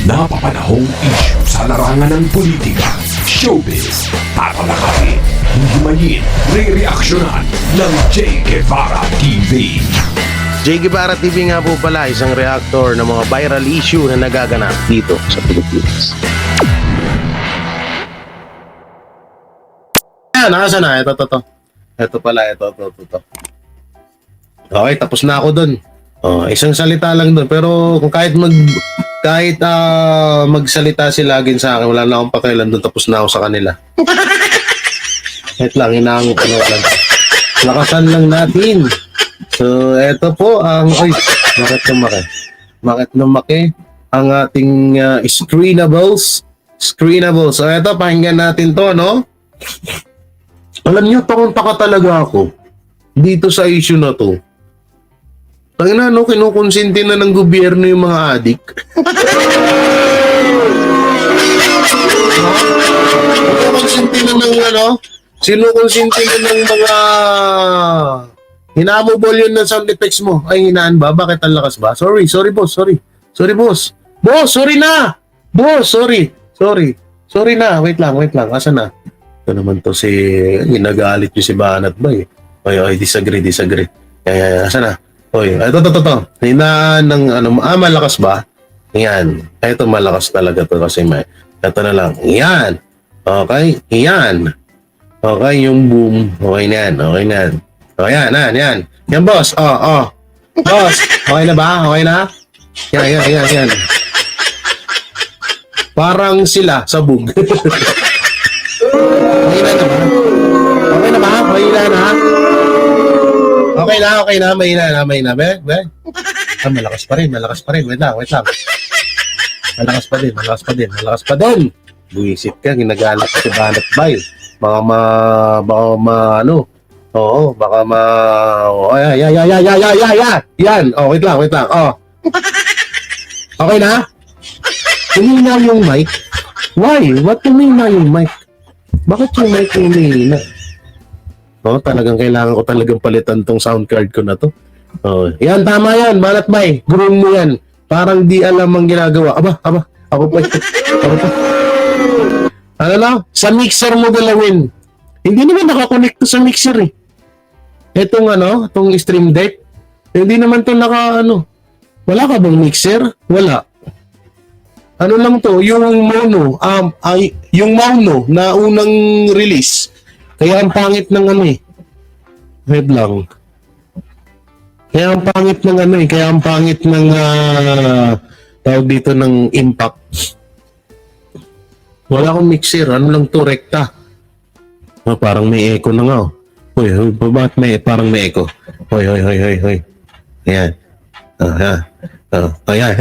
napapanahong issue sa larangan ng politika, showbiz, tatalakayin, hihimayin, re-reaksyonan ng Che Guevara TV. Che Guevara TV nga po pala, isang reactor ng mga viral issue na nagaganap dito sa Pilipinas. Nasa na? Ito. Ito pala, ito. Okay, tapos na ako dun. Isang salita lang dun. Pero kung kahit magsalita sila agin sa akin, wala na akong pakialam dun, tapos na ako sa kanila. Kahit lang, inaango ko lang. Lakasan lang natin. So, eto po ang... Ay, bakit lumaki? Ang ating screenables. So, eto, pakinggan natin to, no? Alam niyo, takot talaga ako dito sa issue na to. Tangina, no, kinukonsinti na ng gobyerno yung mga adik. Kinukonsinti na ng sinukonsinti na ng mga hinamobol yun ng sound effects mo. Ay, hinaan ba? Bakit ang lakas ba? Sorry, boss. Sorry, boss. Boss, sorry na! Boss, sorry. Sorry na. Wait lang. Asa na? Ito naman to si... Ginagalit yung si Banat ba eh. Oy, disagree. Asa na? Oy, ito. Hinaan ng malakas ba? Yan. Ito malakas talaga to kasi may... Ito na lang. Yan. Okay? Yan. Okay, yung boom. Okay na yan. O, yan. Yan, boss. Boss, okay na ba? Okay na? Yan. Parang sila, sabog. Okay na ba? Okay na. May na. Be? Malakas pa rin. Wait lang. Malakas pa din. Buisit ka, ginagalit ka si Banat Bay. Baka Yan. Wait lang. Okay na? Humina yung mic. Why? What humina yung mic? Bakit yung mic humina? Talagang kailangan ko talagang palitan tong sound card ko na to. Yan, tama yan. Banat Bay. Groom mo yan. Parang di alam ang ginagawa. Aba. Ako pa. Ano na? Sa mixer mo galawin. Hindi naman nakakonect to sa mixer eh. Itong stream deck. Hindi naman to Wala ka bang mixer? Wala. Ano lang to? Yung mono. Yung mono na unang release. Kaya ang pangit ng Wait lang. Kaya ang pangit ng tawag dito ng impact. Wala akong mixer. Ano lang to? Rekta. Parang may echo na nga. Hoy, bakit parang may echo? Hoy. Ayan. Ayan.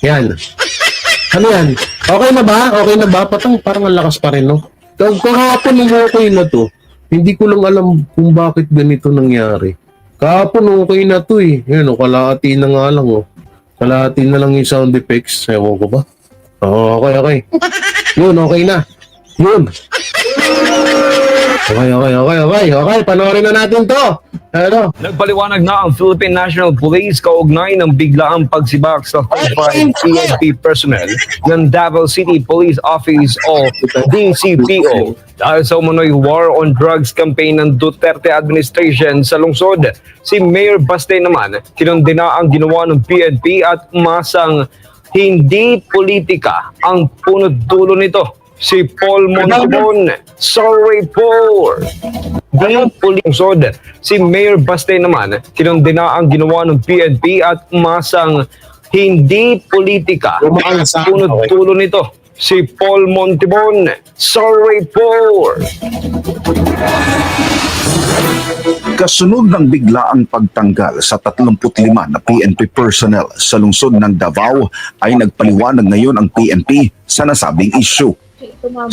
Yan. Ano yan? Okay na ba? Parang ang lakas pa rin, no? Kahapon nung okay na to, hindi ko lang alam kung bakit ganito nangyari. Kahapon okay na to eh. Yan, kalahati na nga lang, Kalahati na lang yung sound effects. Ewan ko ba? Okay. Yun, okay na. Yun. Okay. Panoorin na natin to. Nagpaliwanag na ang Philippine National Police kaugnay ng biglaang pagsibak sa qualified PNP personnel ng Davao City Police Office o DCPO dahil sa umano'y war on drugs campaign ng Duterte administration sa lungsod. Si Mayor Baste naman kinondena ang ginawa ng PNP at umasang hindi politika ang punot dulo nito. Si Paul Montibon, sorry po. Di lungsod. Si Mayor Baste naman kinondena ang ginawa ng PNP at umasang hindi politika ang punot dulo nito. Si Paul Montibon, sorry po. Kasunod ng biglaang pagtanggal sa 35 na PNP personnel sa lungsod ng Davao ay nagpaliwanag ngayon ang PNP sa nasabing issue.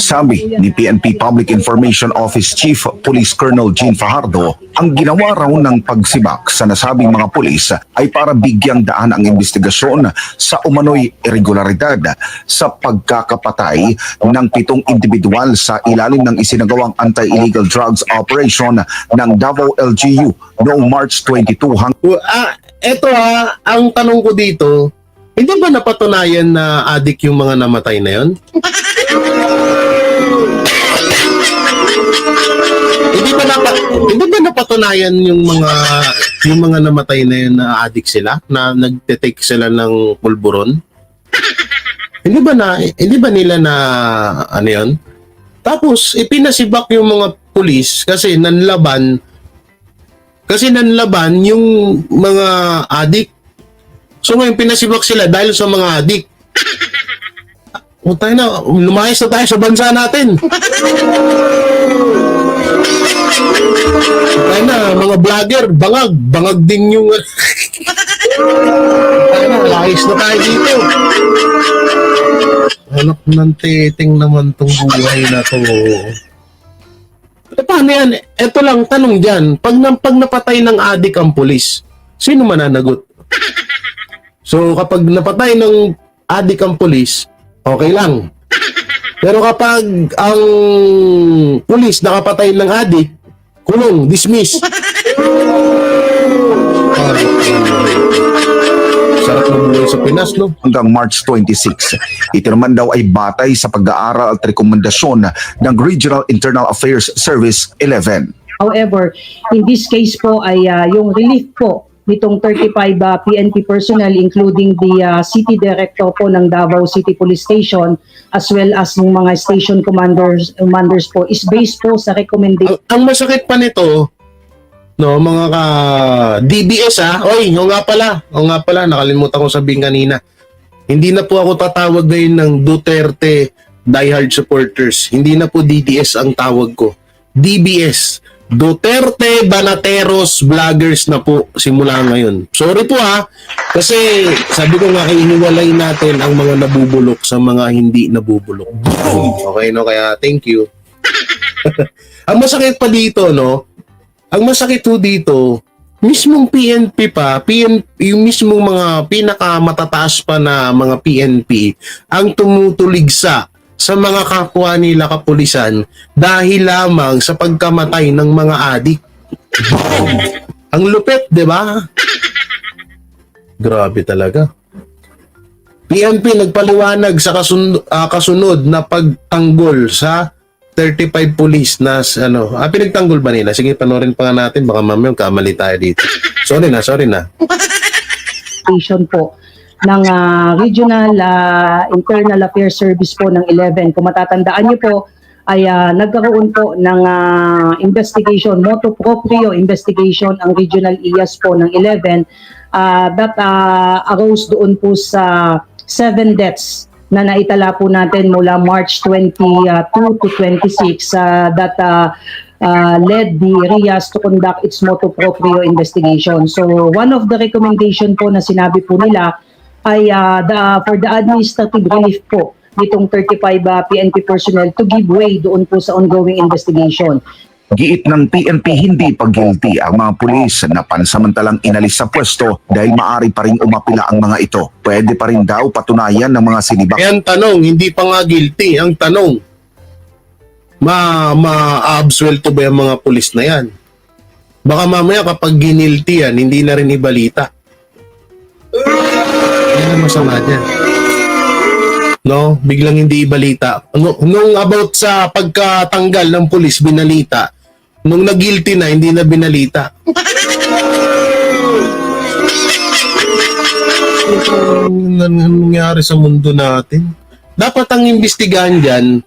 Sabi ni PNP Public Information Office Chief Police Colonel Jean Fajardo, ang ginawa raw ng pagsibak sa nasabing mga pulis ay para bigyang daan ang investigasyon sa umano'y irregularidad sa pagkakapatay ng 7 individual sa ilalim ng isinagawang anti-illegal drugs operation ng Davao LGU noong March 22 hanggang eto ang tanong ko dito, hindi ba napatunayan na adik yung mga namatay na yon? Hindi ba napatunayan yung mga namatay na yun na adik sila, na nagte-take sila ng pulburon? Hindi ba nila na ano yun? Tapos ipinasibak yung mga pulis kasi nanlaban yung mga adik. So ngayon pinasibak sila dahil sa mga adik. Tayo na, lumayas na tayo sa bansa natin. Tayo na, mga vlogger, bangag din yung... Tayo na, layas na tayo dito. Anak ng titing naman tong buhay na to. Paano yan? Ito lang, tanong dyan. Pag napatay ng adik ang pulis, sino mananagot? So, kapag napatay ng adik ang pulis, okay lang. Pero kapag ang pulis nakapatay ng adik, kulong, dismiss. Sarap ng buhay sa Pinas, no? Hanggang March 26. Ito naman daw ay batay sa pag-aaral at rekomendasyon ng Regional Internal Affairs Service 11. However, in this case po ay yung relief po nitong 35 PNP personnel including the city director po ng Davao City Police Station as well as ng mga station commanders po is based po sa recommendation. Ang masakit pa nito, no, mga DBS o nga pala, nakalimutan ko sabihin kanina. Hindi na po ako tatawag ngayon ng Duterte diehard supporters. Hindi na po DDS ang tawag ko. DBS. Duterte Banateros Vloggers na po simula ngayon. Sorry po kasi sabi ko nga iniwalay natin ang mga nabubulok sa mga hindi nabubulok. Okay, no? Kaya thank you. Ang masakit pa dito, no? Ang masakit po dito, mismong PNP yung mismong mga pinakamatataas pa na mga PNP ang tumutuligsa sa mga kapwa nila kapulisan dahil lamang sa pagkamatay ng mga adik. Ang lupit, di ba? Grabe talaga. PNP nagpaliwanag sa kasunod na pagtanggol sa 35 police na pinagtanggol ba nila? Sige, panoorin pa nga natin, baka mamaya kamali tayo dito. Sorry na. Station po ng Regional Internal Affairs Service po ng 11. Kung matatandaan niyo po, ay nagkaroon po ng investigation, motu proprio investigation ang Regional IAS po ng 11 that arose doon po sa 7 deaths na naitala po natin mula March 22 to 26 that led the RIAS to conduct its motu proprio investigation. So one of the recommendation po na sinabi po nila ay for the administrative relief po nitong 35 PNP personnel to give way doon po sa ongoing investigation. Giit ng PNP hindi pag-guilty ang mga pulis na pansamantalang inalis sa pwesto dahil maari pa rin umapila ang mga ito. Pwede pa rin daw patunayan ng mga sinibak. Kaya ang tanong, hindi pa nga guilty. Ang tanong, ma-absuelto ba yung mga pulis na yan? Baka mamaya kapag ginilty yan, hindi na rin ibalita. Yan ang masama dyan. No? Biglang hindi ibalita. Nung about sa pagkatanggal ng pulis, binalita. Nung nag-guilty na, hindi na binalita. Ano nangyari sa mundo natin? Dapat ang imbestigahan dyan,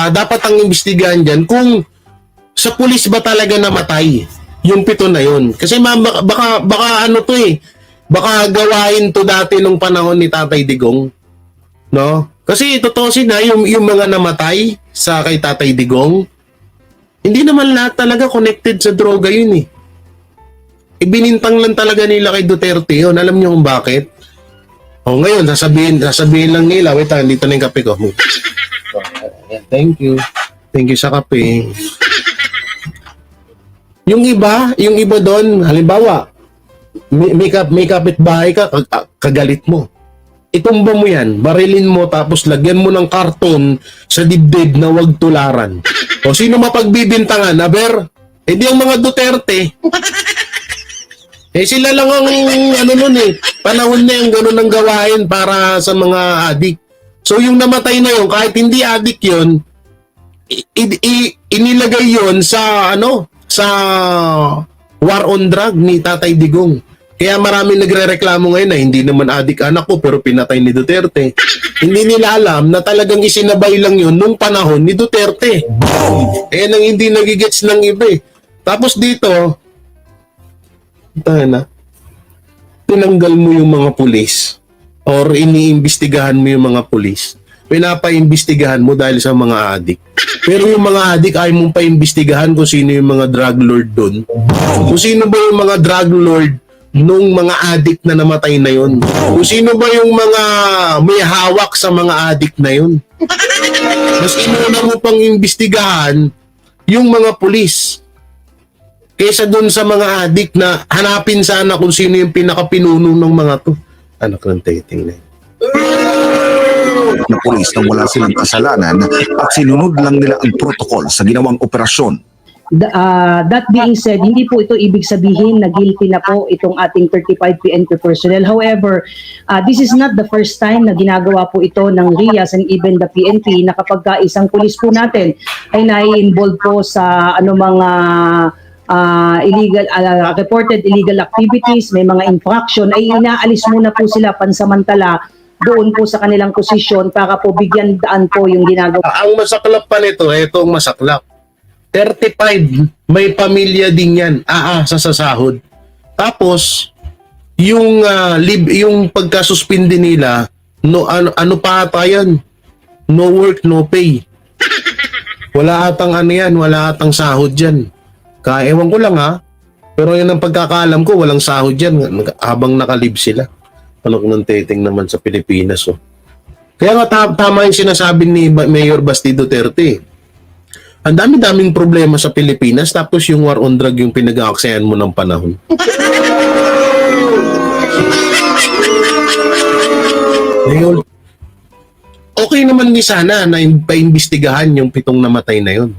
dapat ang imbestigahan dyan kung sa pulis ba talaga namatay yung 7 na yun. Kasi baka ano to baka gawain to dati nung panahon ni Tatay Digong. No? Kasi totosin yung mga namatay sa kay Tatay Digong, hindi naman lahat talaga connected sa droga yun Ibinintang lang talaga nila kay Duterte yun. Alam niyo kung bakit? Ngayon, sasabihin lang nila, wait lang, dito na yung kape ko. Thank you. Thank you sa kape. Yung iba doon, halimbawa, may kapitbahay ka, kagalit mo. Itumba mo yan, barilin mo, tapos lagyan mo ng karton sa dibdib na wag tularan. O sino mapagbibintangan? Aber? Hindi ang mga Duterte. Eh sila lang ang ano nun eh, panahon na yung gano'n ang gawain para sa mga adik. So yung namatay na yun, kahit hindi adik yun, inilagay yun sa ano, sa war on drug ni Tatay Digong. Kaya marami nagrereklamo ngayon na hindi naman adik anak ko pero pinatay ni Duterte. Hindi nila alam na talagang isinabay lang yun nung panahon ni Duterte. Eh nang hindi nagigets ng iba eh. Tapos dito, tayo na, tinanggal mo yung mga pulis or iniimbestigahan mo yung mga pulis. Pinapaimbestigahan mo dahil sa mga adik. Pero yung mga adik ay mong paimbestigahan kung sino yung mga drug lord doon. Kung sino ba yung mga drug lord nung mga adik na namatay na yun. Kung sino ba yung mga may hawak sa mga adik na yun. Mas inuna mo pang imbestigahan yung mga pulis. Kaysa doon sa mga adik na hanapin sana kung sino yung pinakapinuno ng mga to. Anak ng teting na yun. Na pulis nang wala silang kasalanan at sinunod lang nila ang protocol sa ginawang operasyon. That being said, hindi po ito ibig sabihin na guilty na po itong ating 35 PNP personnel. However, this is not the first time na ginagawa po ito ng RIAS and even the PNP na kapag isang pulis po natin ay nai-involve po sa mga illegal, reported illegal activities, may mga infraction, ay inaalis muna po sila pansamantala doon po sa kanilang posisyon para po bigyan daan po yung ginagawa. Ang masaklap pa nito, ito ang masaklap. 35, may pamilya din yan, sa sasahod. Tapos, yung pagkasuspindi nila, ano pa ata yan? No work, no pay. Wala atang wala atang sahod dyan. Ewan ko lang pero yun ang pagkakaalam ko, walang sahod dyan habang nakalib sila. Ano kung teting naman sa Pilipinas. Kaya nga tama yung sinasabi ni Mayor Basti Duterte. Ang dami-daming problema sa Pilipinas tapos yung war on drug yung pinag-aaksayan mo ng panahon. Okay naman ni sana na paimbestigahan yung 7 namatay na yun.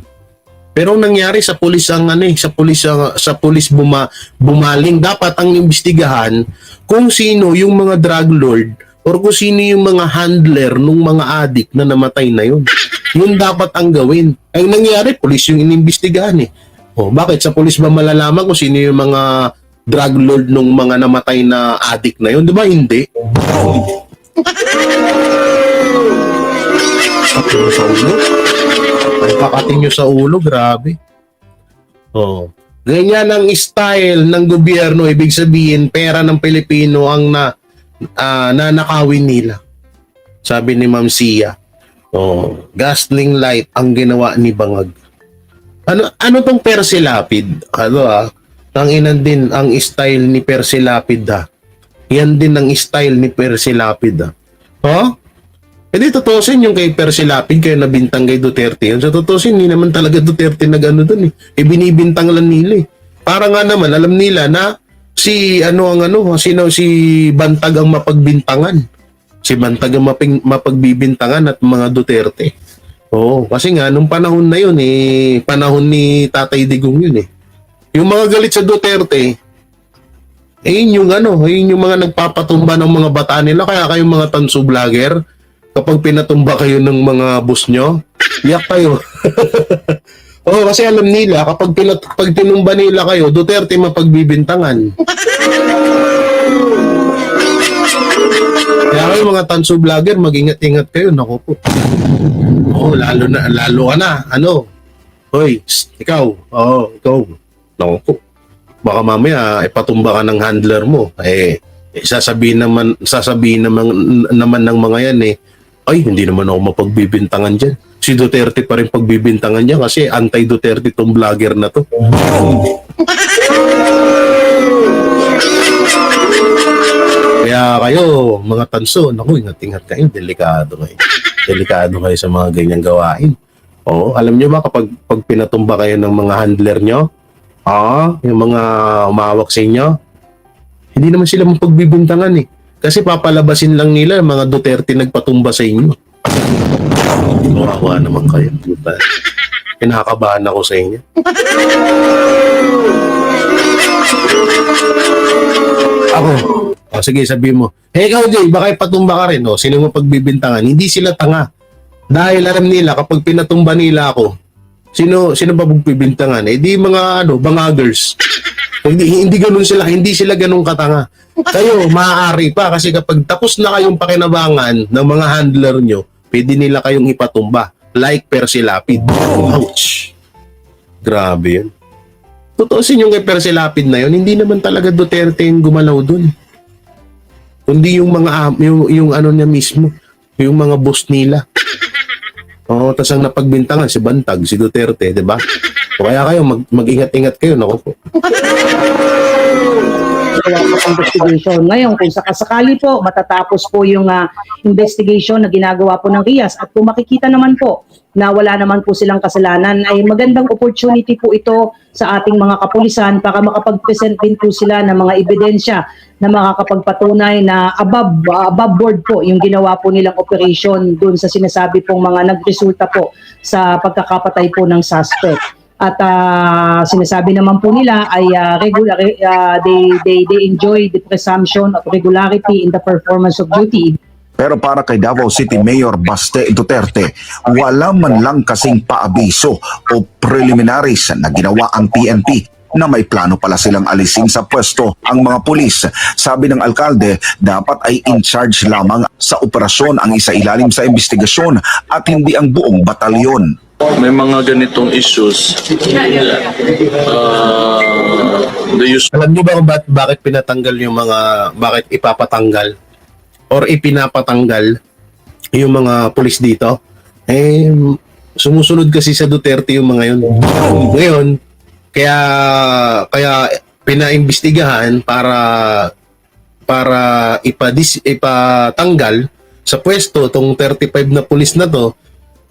Pero ang nangyari sa pulis sa pulis bumaling, dapat ang imbestigahan kung sino yung mga drug lord or kung sino yung mga handler nung mga adik na namatay na yun. Yun dapat ang gawin. Ang nangyari, pulis yung inimbestigahan eh. Bakit? Sa pulis ba malalaman kung sino yung mga drug lord nung mga namatay na adik na yun? Di ba hindi? Kakating sa ulo? Kakating nyo sa ulo, grabe. Ganyan ang style ng gobyerno. Ibig sabihin, pera ng Pilipino ang nanakawin nila. Sabi ni Ma'am Sia. Gasling light ang ginawa ni Bangag. Ano tong Percy Lapid? Ang inan din ang style ni Percy Lapid Yan din ang style ni Percy Lapid Hindi tutusin yung kay Percy Lapid kaya nabintang kay Duterte yun. Sa tutusin, hindi naman talaga Duterte nag-ano dun eh. Binibintang lang nila eh. Para nga naman, alam nila na si Bantag ang mapagbintangan. Si Bantag ang mapagbibintangan at mga Duterte. Kasi nga, nung panahon na yun panahon ni Tatay Digong yun eh. Yung mga galit sa Duterte, yun yung mga nagpapatumba ng mga bata nila. Kaya kayong mga tanso vlogger, kapag pinatumba kayo ng mga boss nyo, yak kayo. Kasi alam nila, kapag tinumba nila kayo, Duterte mapagbibintangan. Kaya kayo mga tanso vlogger, mag-ingat-ingat kayo. Naku po. Lalo ka na. Hoy, ikaw. Ikaw. Naku po. Baka mamaya, ipatumba ka ng handler mo. Sasabihin naman ng mga yan ay, hindi naman ako mapagbibintangan dyan. Si Duterte pa rin pagbibintangan niya kasi anti-Duterte tong vlogger na to. Kaya kayo, mga tanso, ingat-ingat kayo, delikado kayo. Delikado kayo sa mga ganyang gawain. Alam nyo ba kapag pinatumba kayo ng mga handler nyo, yung mga umawak sa inyo, hindi naman sila mapagbibintangan eh. Kasi papalabasin lang nila yung mga Duterte nagpatumba sa inyo. Kawawa naman kayo. Pinakabahan ako sa inyo. Ako. O, sige, sabihin mo. Ikaw, Jay, baka ipatumba ka rin. O, sino mo pagbibintangan? Hindi sila tanga. Dahil alam nila, kapag pinatumba nila ako, sino ba pagbibintangan? Eh, di mga, bangagers. Hindi ganun sila, hindi sila ganun katanga. Kayo, maaari pa kasi kapag tapos na kayong pakinabangan ng mga handler nyo, pwede nila kayong ipatumba. Like Percy Lapid. Ouch! Grabe yun. Tutuusin yung kay Percy Lapid na yun, hindi naman talaga Duterte yung gumalaw dun. Kundi yung mga, yung ano niya mismo, yung mga boss nila. Oo, tas ang napagbintangan si Bantag, si Duterte, di ba? O kaya kayo, mag-ingat-ingat kayo, naku po. Investigation. Ngayon, kung sakasakali po, matatapos po yung investigation na ginagawa po ng RIAS at kung makikita naman po na wala naman po silang kasalanan, ay magandang opportunity po ito sa ating mga kapulisan para makapag-present din po sila ng mga ebidensya na makakapagpatunay na above board po yung ginawa po nilang operation dun sa sinasabi pong mga nagresulta po sa pagkakapatay po ng suspect. At sinasabi naman po nila ay they enjoy the presumption of regularity in the performance of duty. Pero para kay Davao City Mayor Baste Duterte, wala man lang kasing paabiso o preliminaries na ginawa ang PNP na may plano pala silang alisin sa pwesto ang mga pulis. Sabi ng alkalde, dapat ay in charge lamang sa operasyon ang isailalim sa investigasyon at hindi ang buong batalyon. May mga ganitong issues. Alam niyo ba kung bakit pinatanggal yung mga, bakit ipapatanggal or ipinapatanggal yung mga pulis dito? Eh, sumusunod kasi sa Duterte yung mga yun. Ngayon, kaya pinaimbestigahan para ipatanggal sa pwesto tong 35 na pulis na to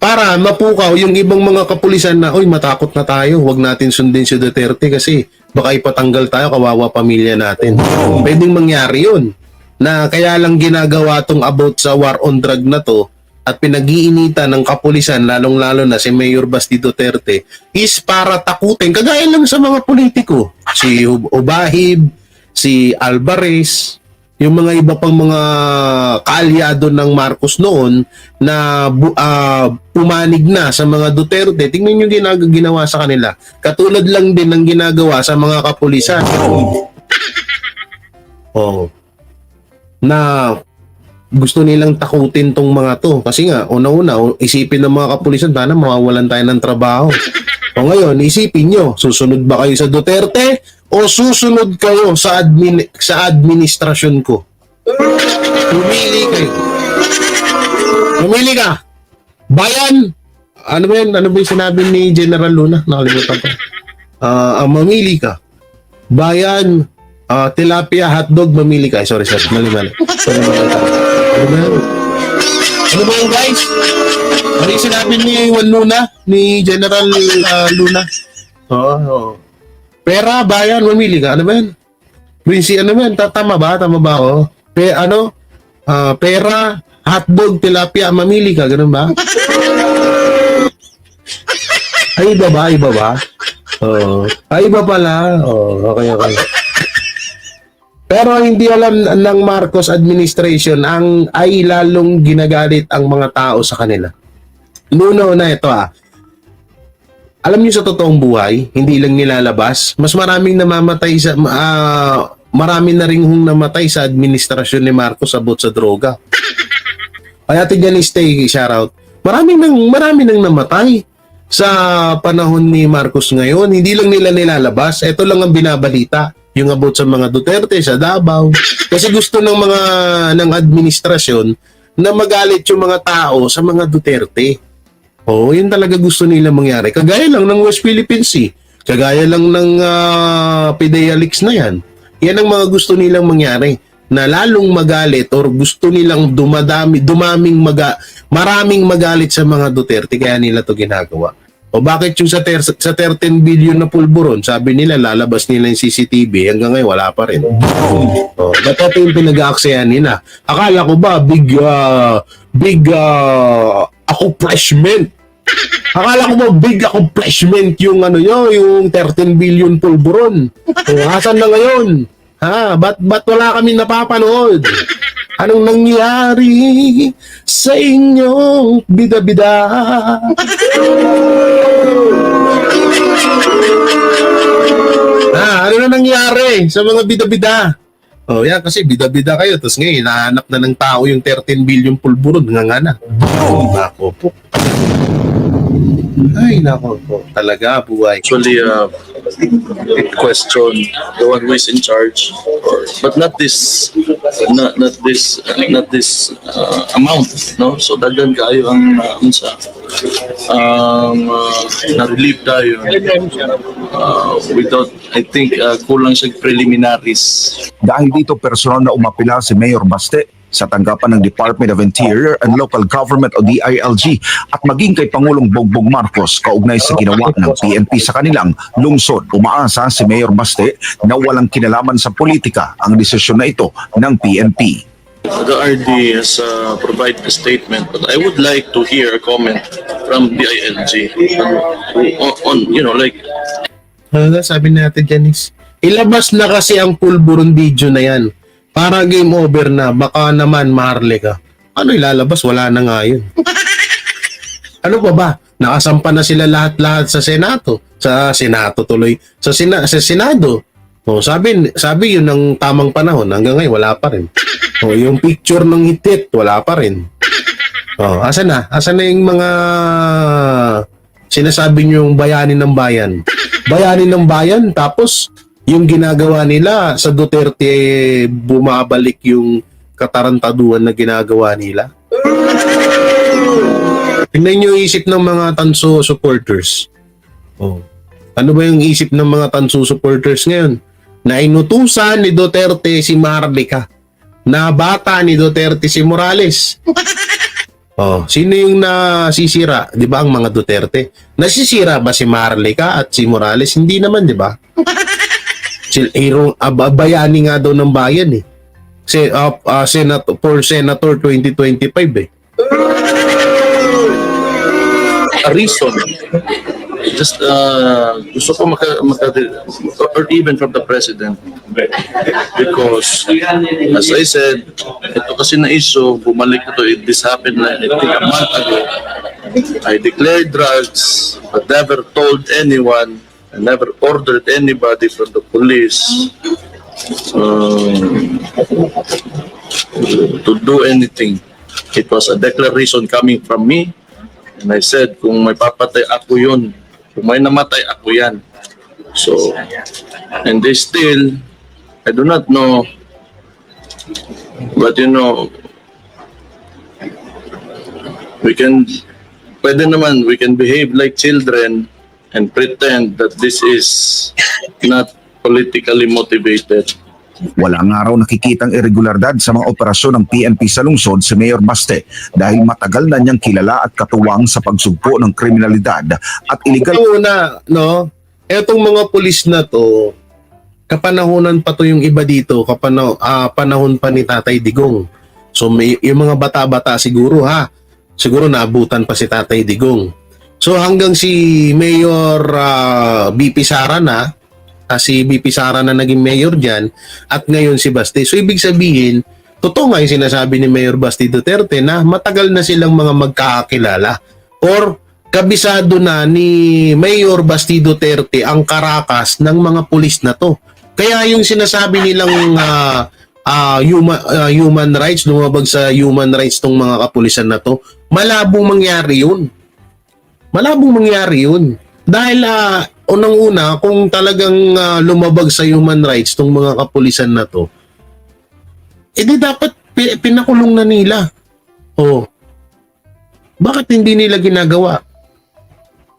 para mapukaw yung ibang mga kapulisan na, oy, matakot na tayo, huwag natin sundin si Duterte kasi baka ipatanggal tayo, kawawa pamilya natin. Pwedeng mangyari yun. Na kaya lang ginagawa tong about sa war on drug na to at pinag-iinitan ng kapulisan, lalong-lalo na si Mayor Basti Duterte, is para takutin, kagaya lang sa mga politiko. Si Obahib, si Alvarez, yung mga iba pang mga kaalyado ng Marcos noon na pumanig na sa mga Duterte, tingnan nyo ginawa sa kanila. Katulad lang din ng ginagawa sa mga kapulisan. Oh. Na gusto nilang takutin tong mga to. Kasi nga, una-una, isipin ng mga kapulisan, sana mawawalan tayo ng trabaho. O ngayon, isipin nyo, susunod ba kayo sa Duterte o susunod kayo sa administrasyon ko? Pumili kayo. Pumili ka. Bayan. Ano ba yun? Ano ba yung sinabi ni General Luna? Nakalimutan ko. Mamili ka. Bayan, tilapia, hotdog, mamili ka. Sorry. Mali. Ano ba yun, guys? Ano yung sinabi ni Juan Luna? Ni General Luna? Oo. Pera, bayan, mamili ka. Ano ba yan? Prinsi, ano ba yan? Tama ba ako? Pera, hotdog, tilapia, mamili ka. Ganun ba? Ay, iba ba? Oo. Ay, iba pala. Oo, okay. Pero hindi alam ng Marcos administration ay lalong ginagalit ang mga tao sa kanila. Nuno na ito Alam niyo sa totoong buhay, hindi lang nilalabas, mas maraming namamatay sa marami na ring namatay sa administrasyon ni Marcos about sa droga. Kaya tignan ni Stay, shoutout. Marami nang namatay sa panahon ni Marcos ngayon. Hindi lang nila nilalabas. Ito lang ang binabalita. Yung about sa mga Duterte, sa Davao. Kasi gusto ng administrasyon na magalit yung mga tao sa mga Duterte. Oo, yun talaga gusto nila mangyari. Kagaya lang ng West Philippine Sea. Kagaya lang ng PDEA leaks na yan. Yan ang mga gusto nilang mangyari. Na lalong magalit or gusto nilang maraming magalit sa mga Duterte. Kaya nila to ginagawa. O bakit yung sa 13 billion na pulburon, sabi nila lalabas nila yung CCTV, hanggang ngayon wala pa rin. O, dapat yung pinag-aaksayan nila. Akala ko ba big accomplishment. Akala ko ba big accomplishment yung yung 13 billion pulburon. O, asan na ngayon? Ha? Ba't wala kami napapanood? Anong nangyari sa inyong bida-bida? Ano na nangyari sa mga bida-bida? Oh, yan kasi bida-bida kayo. Tapos ngayon, hinahanap na ng tao yung 13 billion pulburon. Nga na. Boom! Nako po. Ay, nako po. Talaga, buhay. Actually, question the one who is in charge, but not this amount, no? So daghan kaayo ang unsa na-relieve tayo without, I think, kulang sa preliminaries. Dahil dito personal na umapila si Mayor Baste sa tanggapan ng Department of Interior and Local Government o DILG at maging kay Pangulong Bongbong Marcos kaugnay sa ginawa ng PNP sa kanilang lungsod. Umaasa si Mayor Baste na walang kinalaman sa politika ang desisyon na ito ng PNP. The RD has provided a statement, but I would like to hear a comment from DILG on like. Sabi natin, Janice, ilabas na kasi ang pulburon video na yan. Para game over na, baka naman maharle ka. Ano ilalabas? Wala na nga yun. Ano pa ba? Nakasampa na sila lahat-lahat sa Senato. Sa Senato tuloy. Sa Senado. O, sabi yun ng tamang panahon. Hanggang ngayon, wala pa rin. O, yung picture ng hitit, wala pa rin. O, asa na? Asa na yung mga sinasabi nyo yung bayani ng bayan? Bayani ng bayan, tapos yung ginagawa nila sa Duterte, bumabalik yung katarantaduhan na ginagawa nila. Tingnan nyo yung isip ng mga Tanso supporters. Oh. Ano ba yung isip ng mga Tanso supporters ngayon? Na inutusan ni Duterte si Marlica. Na bata ni Duterte si Morales. Oh, sino yung nasisira? Di ba ang mga Duterte? Nasisira ba si Marlica at si Morales? Hindi naman, di ba? Bayani nga daw ng bayan eh. Senator 2025 eh. A reason, just gusto ko or even from the president, because as I said, ito kasi na issue, bumalik ito, this happened I think a month ago. I declared drugs but never told anyone. I never ordered anybody from the police to do anything. It was a declaration coming from me, and I said, kung may papatay ako yun, kung may namatay ako yan. So, and they still, I do not know, but pwede naman, we can behave like children and pretend that this is not politically motivated. Wala nga raw nakikitang irregulardad sa mga operasyon ng PNP sa lungsod si Mayor Baste dahil matagal na niyang kilala at katuwang sa pagsugpo ng kriminalidad at iligal. Una, no? Etong mga pulis na to, kapanahonan pa to yung iba dito, panahon pa ni Tatay Digong. So yung mga bata-bata siguro siguro naabutan pa si Tatay Digong. So hanggang si Mayor BP Sara na, si BP Sara na naging mayor dyan, at ngayon si Baste. So ibig sabihin, totoo nga yung sinasabi ni Mayor Baste Duterte na matagal na silang mga magkakakilala or kabisado na ni Mayor Baste Duterte ang karakas ng mga pulis na to. Kaya yung sinasabi nilang human rights, lumabag sa human rights tong mga kapulisan na to, malabong mangyari yun. Malabong mangyari yun. Dahil unang-una, kung talagang lumabag sa human rights tong mga kapulisan na to, edi dapat pinakulong na nila. Oh. Bakit hindi nila ginagawa?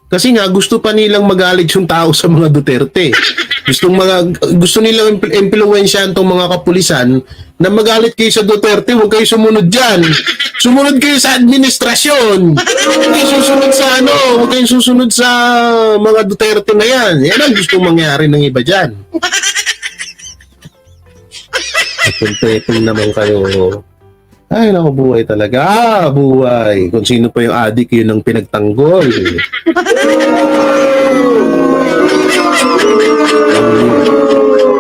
Kasi nga gusto pa nilang magalit yung tao sa mga Duterte. Gusto nilang impluwensyahan tong mga kapulisan na magalit kayo sa Duterte, huwag kayo sumunod diyan. Sumunod kayo sa administrasyon. Huwag kayo susunod sa huwag kayo susunod sa mga Duterte na yan. Yan ang gusto mangyari ng iba diyan. Atong naman kayo. Ay, naku, buhay talaga. Buhay. Kung sino pa yung adik, yun ang pinagtanggol.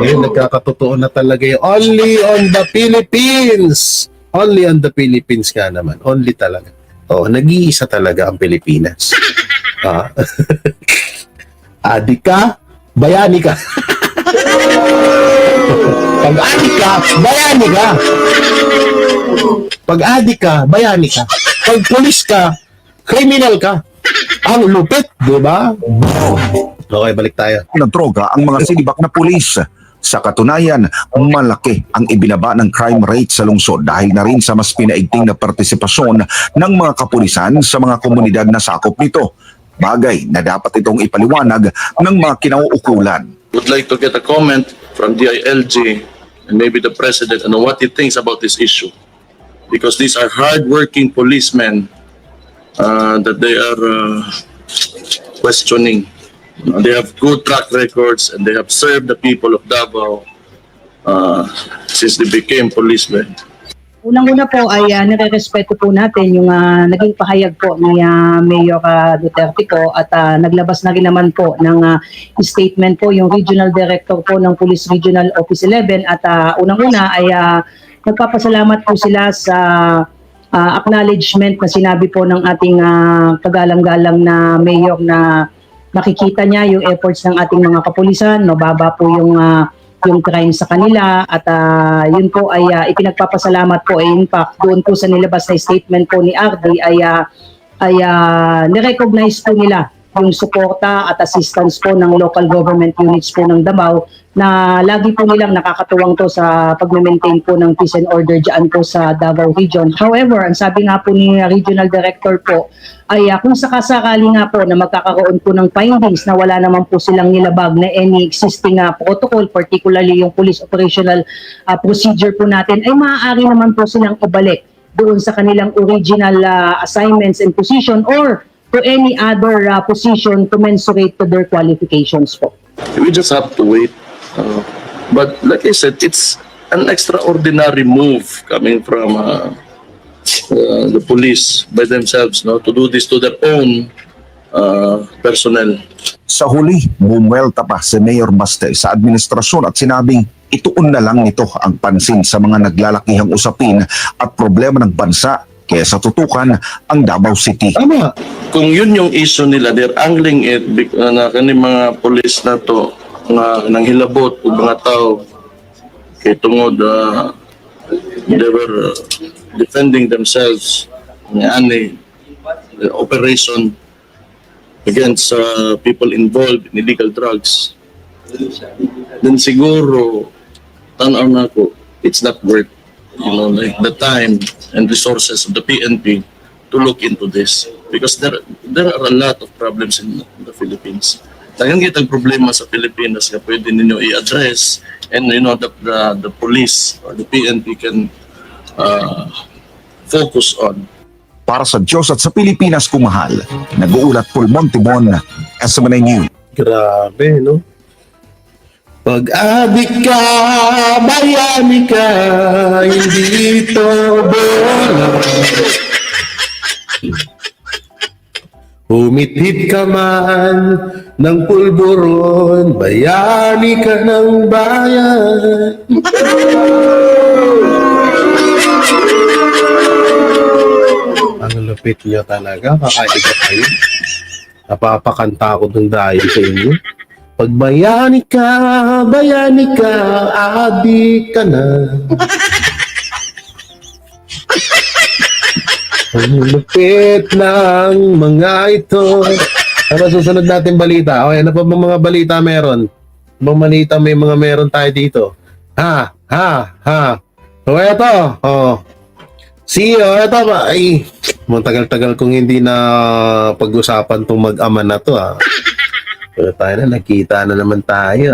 Ngayon, nagkakatotoo na talaga yung only on the Philippines. Only on the Philippines nga naman. Only talaga. Oh, nag-iisa talaga ang Pilipinas. Adik ka, bayani ka. Pag adik ka, bayani ka. Pag adik ka, bayani ka. Pag pulis ka, criminal ka. Ang lupit, di ba? Okay, balik tayo. ng droga ang mga silibak na pulis. Sa katunayan, malaki ang ibinaba ng crime rate sa lungsod dahil na rin sa mas pinaigting na partisipasyon ng mga kapulisan sa mga komunidad na sakop nito. Bagay na dapat itong ipaliwanag ng mga kinauukulan. Would like to get a comment from DILG and maybe the President on what he thinks about this issue. Because these are hard-working policemen that they are questioning. They have good track records and they have served the people of Davao since they became policemen. Unang-una po ay nare-respeto po natin yung naging pahayag po ni Mayor Duterte po at naglabas na rin naman po ng statement po yung Regional Director po ng Police Regional Office 11 at unang-una ay nagpapasalamat po sila sa acknowledgement na sinabi po ng ating kagalang-galang na Mayor na nakikita niya yung efforts ng ating mga kapulisan, mababa po yung crime sa kanila at yun po ay ipinagpapasalamat po. In fact, doon po sa nilabas na statement po ni RD ay nirecognize po nila yung suporta at assistance po ng local government units po ng Davao na lagi po nilang nakakatuwang to sa pag-maintain po ng peace and order dyan po sa Davao Region. However, ang sabi nga po ni Regional Director po ay kung sakasakali nga po na magkakaroon po ng findings na wala naman po silang nilabag na any existing protocol, particularly yung police operational procedure po natin, ay maaari naman po silang ibalik doon sa kanilang original assignments and position or to any other position commensurate to their qualifications po. We just have to wait. But like I said, it's an extraordinary move coming from the police by themselves, no, to do this to their own personnel. Sa huli, bumuelta pa si Mayor Baste sa administrasyon at sinabing ituon na lang nito ang pansin sa mga naglalakihang usapin at problema ng bansa kaysa tutukan ang Davao City. Tama. Kung yun yung issue nila, they're angling it na kani mga police na to nga nang hilabot ug mga tao kay tungod they were defending themselves ani the operation against people involved in illegal drugs, then siguro tanaw na ko it's not worth like the time and resources of the PNP to look into this because there are a lot of problems in the Philippines. Daghang kitang problema sa Pilipinas nga pwede ninyo i-address and the police or the PNP can focus on. Para sa Diyos at sa Pilipinas kumahal, nag-uulat Pulmon Timon, SMNA News. Grabe, no? Pag-adik ka, bayani ka, hindi ito bola. Humithit ka man ng pulburon, bayani ka ng bayan. Ang lupit niyo talaga, kakaiba kayo. Napapakanta ko ng dahil sa inyo. Pag bayani ka, adik ka na. Ang lupit ng mga ito. Ano susunod natin balita? Okay, ano pa bang mga balita meron? Bang balita may mga meron tayo dito? Ha. So, eto. CEO, eto ba? Ay, tagal-tagal kong hindi na pag-usapan tong mag-ama na to, Pero tayo na, nakita na naman tayo,